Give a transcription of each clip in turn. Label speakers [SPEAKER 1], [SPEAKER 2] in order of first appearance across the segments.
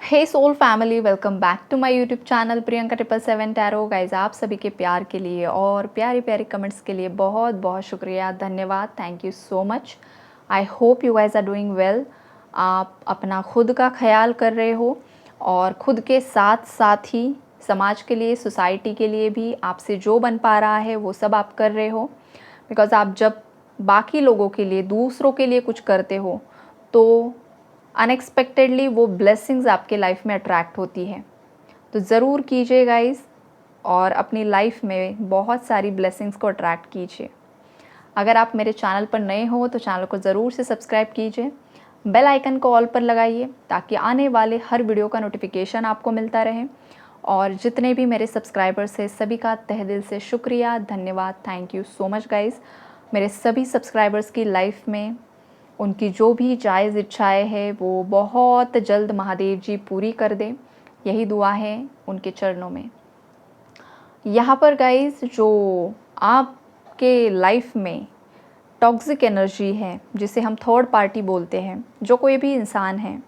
[SPEAKER 1] Hey soul family, welcome back to my YouTube channel Priyanka 777 tarot. Guys, आप सभी के प्यार के लिए और प्यारी प्यारी कमेंट्स के लिए बहुत बहुत शुक्रिया, धन्यवाद। Thank you so much. I hope you guys are doing well. आप अपना खुद का ख्याल कर रहे हो और खुद के साथ साथ ही समाज के लिए, सोसाइटी के लिए भी आपसे जो बन पा रहा है वो सब आप कर रहे हो। बिकॉज़ आप जब बाकी लोगों के लिए, दूसरों के लिए कुछ करते हो तो अनएक्सपेक्टेडली वो ब्लेसिंग्स आपके लाइफ में अट्रैक्ट होती है। तो ज़रूर कीजिए गाइस, और अपनी लाइफ में बहुत सारी ब्लेसिंग्स को अट्रैक्ट कीजिए। अगर आप मेरे चैनल पर नए हो तो चैनल को ज़रूर से सब्सक्राइब कीजिए, बेल आइकन को ऑल पर लगाइए ताकि आने वाले हर वीडियो का नोटिफिकेशन आपको मिलता रहे। और जितने भी मेरे सब्सक्राइबर्स हैं सभी का तहे दिल से शुक्रिया, धन्यवाद। Thank you so much guys. मेरे सभी सब्सक्राइबर्स की लाइफ में उनकी जो भी जायज़ इच्छाएं हैं वो बहुत जल्द महादेव जी पूरी कर दें, यही दुआ है उनके चरणों में। यहाँ पर गाइस, जो आपके लाइफ में टॉक्सिक एनर्जी है, जिसे हम थर्ड पार्टी बोलते हैं, जो कोई भी इंसान है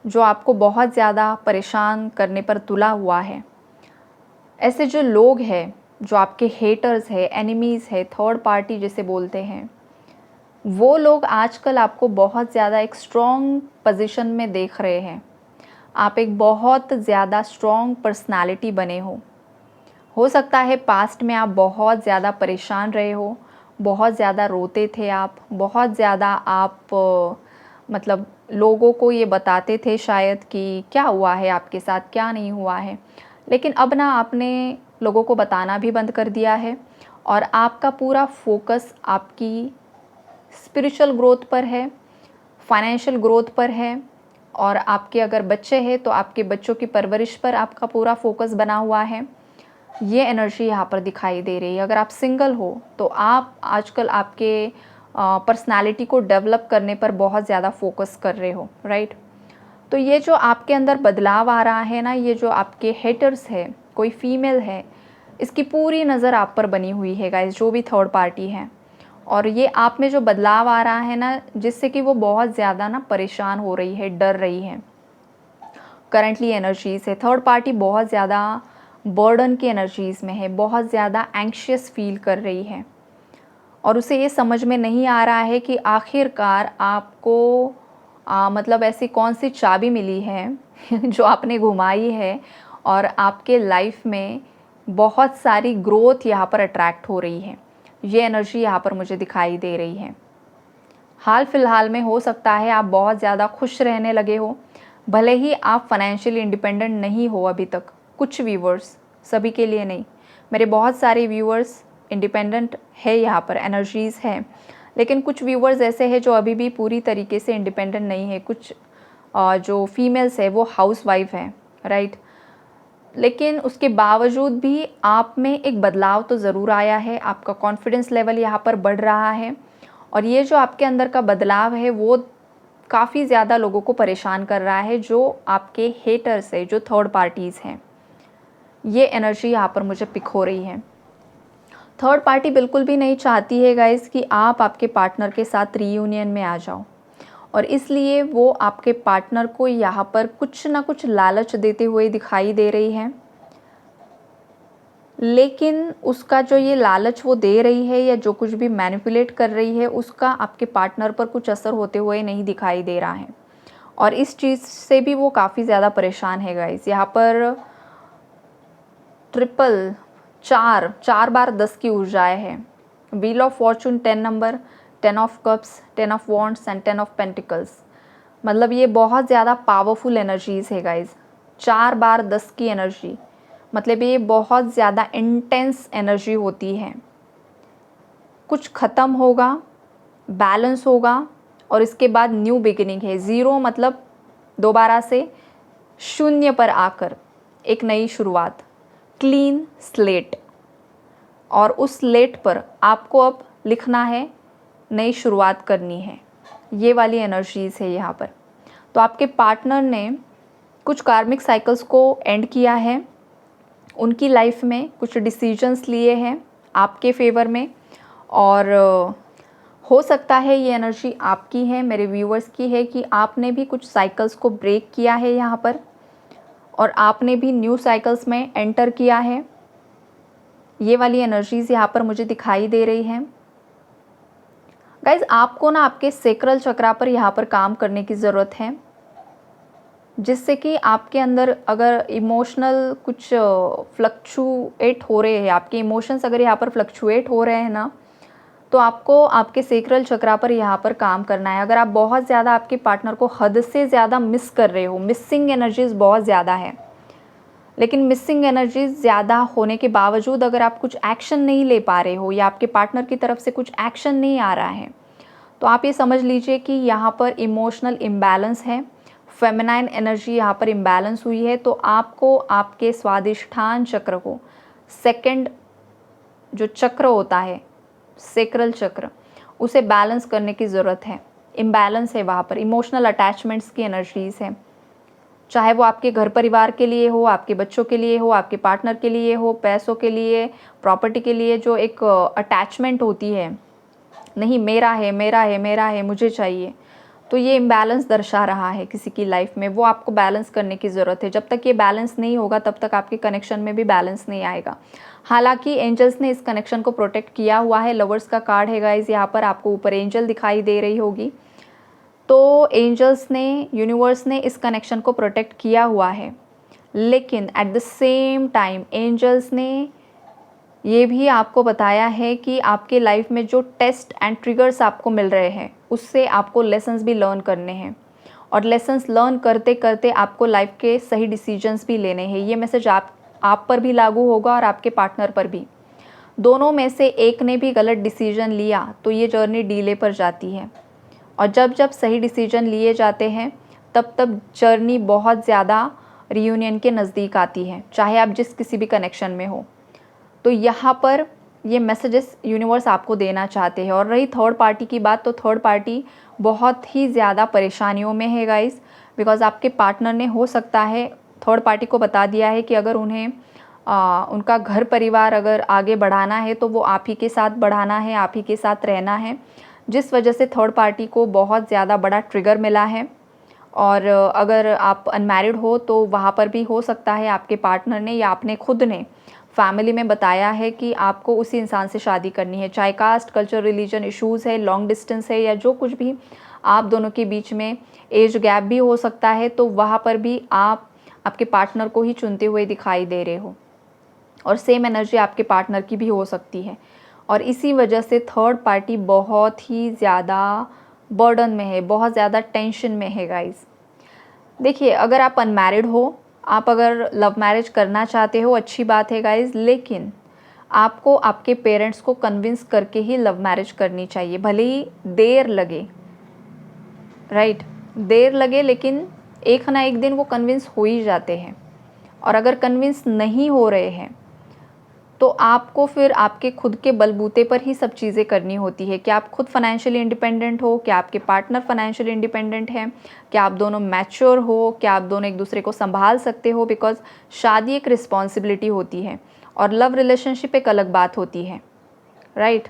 [SPEAKER 1] जो आपको बहुत ज़्यादा परेशान करने पर तुला हुआ है, ऐसे जो लोग हैं जो आपके हेटर्स हैं, एनिमीज़ हैं, थर्ड पार्टी जिसे बोलते हैं, वो लोग आजकल आपको बहुत ज़्यादा एक स्ट्रॉन्ग पोजीशन में देख रहे हैं। आप एक बहुत ज़्यादा स्ट्रॉन्ग पर्सनालिटी बने हो सकता है पास्ट में आप बहुत ज़्यादा परेशान रहे हो, बहुत ज़्यादा रोते थे आप, बहुत ज़्यादा आप मतलब लोगों को ये बताते थे शायद कि क्या हुआ है आपके साथ, क्या नहीं हुआ है। लेकिन अब ना आपने लोगों को बताना भी बंद कर दिया है और आपका पूरा फोकस आपकी स्पिरिचुअल ग्रोथ पर है, फाइनेंशियल ग्रोथ पर है, और आपके अगर बच्चे हैं तो आपके बच्चों की परवरिश पर आपका पूरा फोकस बना हुआ है। ये एनर्जी यहाँ पर दिखाई दे रही है। अगर आप सिंगल हो तो आप आजकल आपके पर्सनालिटी को डेवलप करने पर बहुत ज़्यादा फोकस कर रहे हो, राइट। तो ये जो आपके अंदर बदलाव आ रहा है ना, ये जो आपके हेटर्स है, कोई फीमेल है, इसकी पूरी नज़र आप पर बनी हुई है गाइस, जो भी थर्ड पार्टी है। और ये आप में जो बदलाव आ रहा है ना, जिससे कि वो बहुत ज़्यादा ना परेशान हो रही है, डर रही है। करंटली एनर्जीज़ है, थर्ड पार्टी बहुत ज़्यादा बर्डन की एनर्जीज़ में है, बहुत ज़्यादा एंग्शियस फील कर रही है और उसे ये समझ में नहीं आ रहा है कि आखिरकार आपको मतलब ऐसी कौन सी चाबी मिली है जो आपने घुमाई है और आपके लाइफ में बहुत सारी ग्रोथ यहाँ पर अट्रैक्ट हो रही है। ये एनर्जी यहाँ पर मुझे दिखाई दे रही है। हाल फिलहाल में हो सकता है आप बहुत ज़्यादा खुश रहने लगे हो, भले ही आप फाइनेंशियली इंडिपेंडेंट नहीं हो अभी तक। कुछ व्यूवर्स, सभी के लिए नहीं, मेरे बहुत सारे व्यूवर्स इंडिपेंडेंट है, यहाँ पर एनर्जीज़ हैं, लेकिन कुछ व्यूवर्स ऐसे हैं जो अभी भी पूरी तरीके से इंडिपेंडेंट नहीं है। कुछ जो फीमेल्स है वो हाउस वाइफ हैं, राइट। लेकिन उसके बावजूद भी आप में एक बदलाव तो ज़रूर आया है, आपका कॉन्फिडेंस लेवल यहाँ पर बढ़ रहा है और ये जो आपके अंदर का बदलाव है वो काफ़ी ज़्यादा लोगों को परेशान कर रहा है, जो आपके हेटर्स है, जो थर्ड पार्टीज़ हैं। ये एनर्जी यहाँ पर मुझे पिक हो रही है। थर्ड पार्टी बिल्कुल भी नहीं चाहती है गाइस कि आप आपके पार्टनर के साथ रीयूनियन में आ जाओ, और इसलिए वो आपके पार्टनर को यहाँ पर कुछ ना कुछ लालच देते हुए दिखाई दे रही है। लेकिन उसका जो ये लालच वो दे रही है या जो कुछ भी मैनिपुलेट कर रही है, उसका आपके पार्टनर पर कुछ असर होते हुए नहीं दिखाई दे रहा है और इस चीज़ से भी वो काफ़ी ज़्यादा परेशान है गाइस। यहाँ पर ट्रिपल चार बार 10 की ऊर्जाएं हैं। Wheel of Fortune 10 number, 10 of cups, 10 of wands and 10 of pentacles. मतलब ये बहुत ज़्यादा पावरफुल एनर्जीज़ है गाइस। 4 बार 10 की एनर्जी, मतलब ये बहुत ज़्यादा इंटेंस एनर्जी होती है। कुछ ख़त्म होगा, बैलेंस होगा और इसके बाद न्यू बिगिनिंग है। ज़ीरो मतलब दोबारा से शून्य पर आकर एक नई शुरुआत, क्लीन स्लेट, और उस स्लेट पर आपको अब लिखना है, नई शुरुआत करनी है। ये वाली एनर्जीज़ है यहाँ पर। तो आपके पार्टनर ने कुछ कार्मिक साइकिल्स को एंड किया है, उनकी लाइफ में कुछ डिसीजंस लिए हैं आपके फेवर में, और हो सकता है ये एनर्जी आपकी है, मेरे व्यूअर्स की है, कि आपने भी कुछ साइकिल्स को ब्रेक किया है यहाँ पर। और आपने भी न्यू साइकिल्स में एंटर किया है। ये वाली एनर्जीज़ यहाँ पर मुझे दिखाई दे रही हैं। गाइज़, आपको ना आपके सेक्रल चक्रा पर यहाँ पर काम करने की ज़रूरत है, जिससे कि आपके अंदर अगर इमोशनल कुछ फ्लक्चुएट हो रहे हैं, आपके इमोशंस अगर यहाँ पर फ्लक्चुएट हो रहे हैं ना, तो आपको आपके सेक्रल चक्रा पर यहाँ पर काम करना है। अगर आप बहुत ज़्यादा आपके पार्टनर को हद से ज़्यादा मिस कर रहे हो, मिसिंग एनर्जीज़ बहुत ज़्यादा है, लेकिन मिसिंग एनर्जीज़ ज़्यादा होने के बावजूद अगर आप कुछ एक्शन नहीं ले पा रहे हो या आपके पार्टनर की तरफ से कुछ एक्शन नहीं आ रहा है, तो आप ये समझ लीजिए कि यहाँ पर इमोशनल इम्बैलेंस है, फेमिनाइन एनर्जी यहाँ पर इम्बैलेंस हुई है। तो आपको आपके स्वादिष्ठान चक्र को, सेकंड जो चक्र होता है सेक्रल चक्र, उसे बैलेंस करने की ज़रूरत है। इम्बैलेंस है वहाँ पर, इमोशनल अटैचमेंट्स की एनर्जीज़ हैं, चाहे वो आपके घर परिवार के लिए हो, आपके बच्चों के लिए हो, आपके पार्टनर के लिए हो, पैसों के लिए, प्रॉपर्टी के लिए, जो एक अटैचमेंट होती है, नहीं मेरा है मेरा है मेरा है मुझे चाहिए, तो ये इम्बैलेंस दर्शा रहा है किसी की लाइफ में। वो आपको बैलेंस करने की ज़रूरत है। जब तक ये बैलेंस नहीं होगा तब तक आपके कनेक्शन में भी बैलेंस नहीं आएगा। हालांकि एंजल्स ने इस कनेक्शन को प्रोटेक्ट किया हुआ है। लवर्स का कार्ड है गाइज, यहाँ पर आपको ऊपर एंजल दिखाई दे रही होगी। तो एंजल्स ने, यूनिवर्स ने इस कनेक्शन को प्रोटेक्ट किया हुआ है, लेकिन at the same time angels ने ये भी आपको बताया है कि आपके लाइफ में जो टेस्ट एंड ट्रिगर्स आपको मिल रहे हैं, उससे आपको लेसन्स भी लर्न करने हैं, और लेसन्स लर्न करते करते आपको लाइफ के सही डिसीजंस भी लेने हैं। ये मैसेज आप पर भी लागू होगा और आपके पार्टनर पर भी। दोनों में से एक ने भी गलत डिसीजन लिया तो ये जर्नी डीले पर जाती है, और जब जब सही डिसीजन लिए जाते हैं तब तब जर्नी बहुत ज़्यादा रियूनियन के नज़दीक आती है, चाहे आप जिस किसी भी कनेक्शन में हो। तो यहाँ पर ये मैसेजेस यूनिवर्स आपको देना चाहते हैं। और रही थर्ड पार्टी की बात, तो थर्ड पार्टी बहुत ही ज़्यादा परेशानियों में है गाइस, बिकॉज़ आपके पार्टनर ने हो सकता है थर्ड पार्टी को बता दिया है कि अगर उन्हें उनका घर परिवार अगर आगे बढ़ाना है तो वो आप ही के साथ बढ़ाना है, आप ही के साथ रहना है, जिस वजह से थर्ड पार्टी को बहुत ज़्यादा बड़ा ट्रिगर मिला है। और अगर आप अनमैरिड हो तो वहाँ पर भी हो सकता है आपके पार्टनर ने या आपने खुद ने फैमिली में बताया है कि आपको उसी इंसान से शादी करनी है, चाहे कास्ट, कल्चर, रिलीजन इश्यूज़ है, लॉन्ग डिस्टेंस है, या जो कुछ भी आप दोनों के बीच में एज गैप भी हो सकता है, तो वहाँ पर भी आप आपके पार्टनर को ही चुनते हुए दिखाई दे रहे हो, और सेम एनर्जी आपके पार्टनर की भी हो सकती है। और इसी वजह से थर्ड पार्टी बहुत ही ज़्यादा बर्डन में है, बहुत ज़्यादा टेंशन में है गाइस। देखिए, अगर आप अनमैरिड हो, आप अगर लव मैरिज करना चाहते हो, अच्छी बात है गाइस, लेकिन आपको आपके पेरेंट्स को कन्विंस करके ही लव मैरिज करनी चाहिए, भले ही देर लगे, राइट, देर लगे, लेकिन एक ना एक दिन वो कन्विंस हो ही जाते हैं। और अगर कन्विंस नहीं हो रहे हैं तो आपको फिर आपके खुद के बलबूते पर ही सब चीज़ें करनी होती है। क्या आप खुद फाइनेंशियली इंडिपेंडेंट हो, क्या आपके पार्टनर फाइनेंशियली इंडिपेंडेंट है, क्या आप दोनों मैच्योर हो, क्या आप दोनों एक दूसरे को संभाल सकते हो, बिकॉज शादी एक रिस्पॉन्सिबिलिटी होती है और लव रिलेशनशिप एक अलग बात होती है, राइट।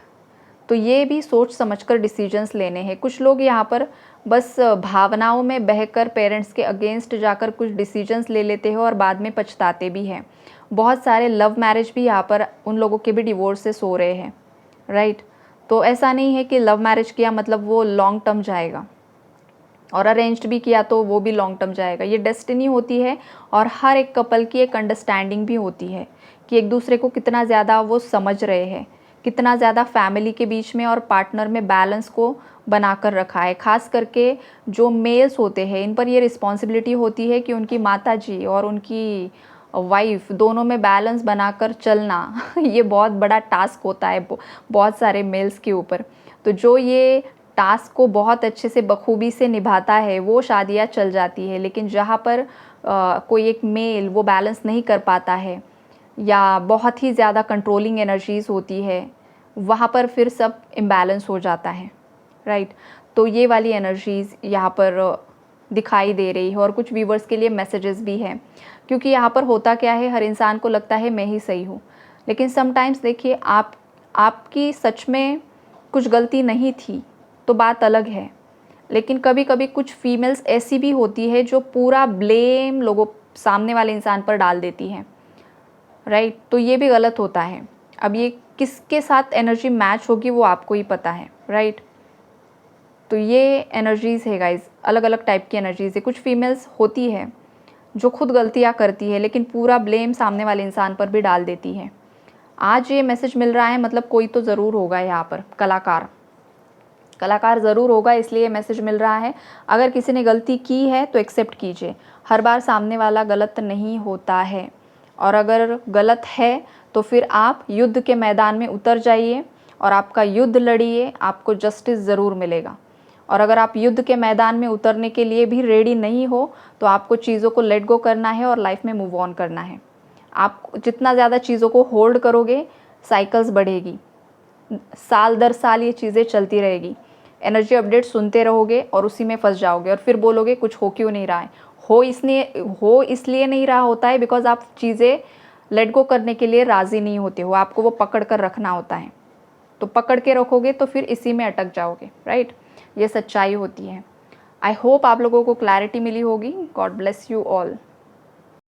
[SPEAKER 1] तो ये भी सोच समझकर डिसीजंस लेने हैं। कुछ लोग यहाँ पर बस भावनाओं में बहकर पेरेंट्स के अगेंस्ट जाकर कुछ डिसीजंस ले लेते हो और बाद में पछताते भी हैं। बहुत सारे लव मैरिज भी यहाँ पर उन लोगों के भी डिवोर्सेस हो रहे हैं, राइट। तो ऐसा नहीं है कि लव मैरिज किया मतलब वो लॉन्ग टर्म जाएगा, और अरेंज्ड भी किया तो वो भी लॉन्ग टर्म जाएगा। ये डेस्टिनी होती है, और हर एक कपल की एक अंडरस्टैंडिंग भी होती है कि एक दूसरे को कितना ज़्यादा वो समझ रहे हैं, कितना ज़्यादा फैमिली के बीच में और पार्टनर में बैलेंस को बनाकर रखा है। खास करके जो मेल्स होते हैं, इन पर ये रिस्पॉन्सिबिलिटी होती है कि उनकी माताजी और उनकी वाइफ दोनों में बैलेंस बनाकर चलना ये बहुत बड़ा टास्क होता है बहुत सारे मेल्स के ऊपर। तो जो ये टास्क को बहुत अच्छे से बखूबी से निभाता है वो शादियाँ चल जाती है, लेकिन जहाँ पर कोई एक मेल वो बैलेंस नहीं कर पाता है या बहुत ही ज़्यादा कंट्रोलिंग एनर्जीज़ होती है, वहाँ पर फिर सब इम्बैलेंस हो जाता है, राइट। तो ये वाली एनर्जीज़ यहाँ पर दिखाई दे रही है। और कुछ व्यूवर्स के लिए मैसेजेस भी हैं, क्योंकि यहाँ पर होता क्या है, हर इंसान को लगता है मैं ही सही हूँ, लेकिन समटाइम्स देखिए आपकी सच में कुछ गलती नहीं थी तो बात अलग है, लेकिन कभी कभी कुछ फीमेल्स ऐसी भी होती है जो पूरा ब्लेम लोगों सामने वाले इंसान पर डाल देती है, राइट। तो ये भी गलत होता है। अब ये किसके साथ एनर्जी मैच होगी वो आपको ही पता है, राइट। तो ये एनर्जीज़ है गाइज, अलग अलग टाइप की एनर्जीज़ है। कुछ फीमेल्स होती है जो खुद गलतियाँ करती है लेकिन पूरा ब्लेम सामने वाले इंसान पर भी डाल देती है। आज ये मैसेज मिल रहा है, मतलब कोई तो ज़रूर होगा यहाँ पर, कलाकार ज़रूर होगा, इसलिए मैसेज मिल रहा है। अगर किसी ने गलती की है तो एक्सेप्ट कीजिए, हर बार सामने वाला गलत नहीं होता है। और अगर गलत है तो फिर आप युद्ध के मैदान में उतर जाइए और आपका युद्ध लड़िए, आपको जस्टिस ज़रूर मिलेगा। और अगर आप युद्ध के मैदान में उतरने के लिए भी रेडी नहीं हो तो आपको चीज़ों को लेट गो करना है और लाइफ में मूव ऑन करना है। आप जितना ज़्यादा चीज़ों को होल्ड करोगे, साइकिल्स बढ़ेगी, साल दर साल ये चीज़ें चलती रहेगी। एनर्जी अपडेट सुनते रहोगे और उसी में फंस जाओगे और फिर बोलोगे कुछ हो क्यों नहीं रहा है। हो इसलिए नहीं रहा होता है बिकॉज आप चीज़ें लेट गो करने के लिए राज़ी नहीं होते हो, आपको वो पकड़ कर रखना होता है। तो पकड़ के रखोगे तो फिर इसी में अटक जाओगे, राइट। ये सच्चाई होती है। आई होप आप लोगों को क्लैरिटी मिली होगी। God bless you all.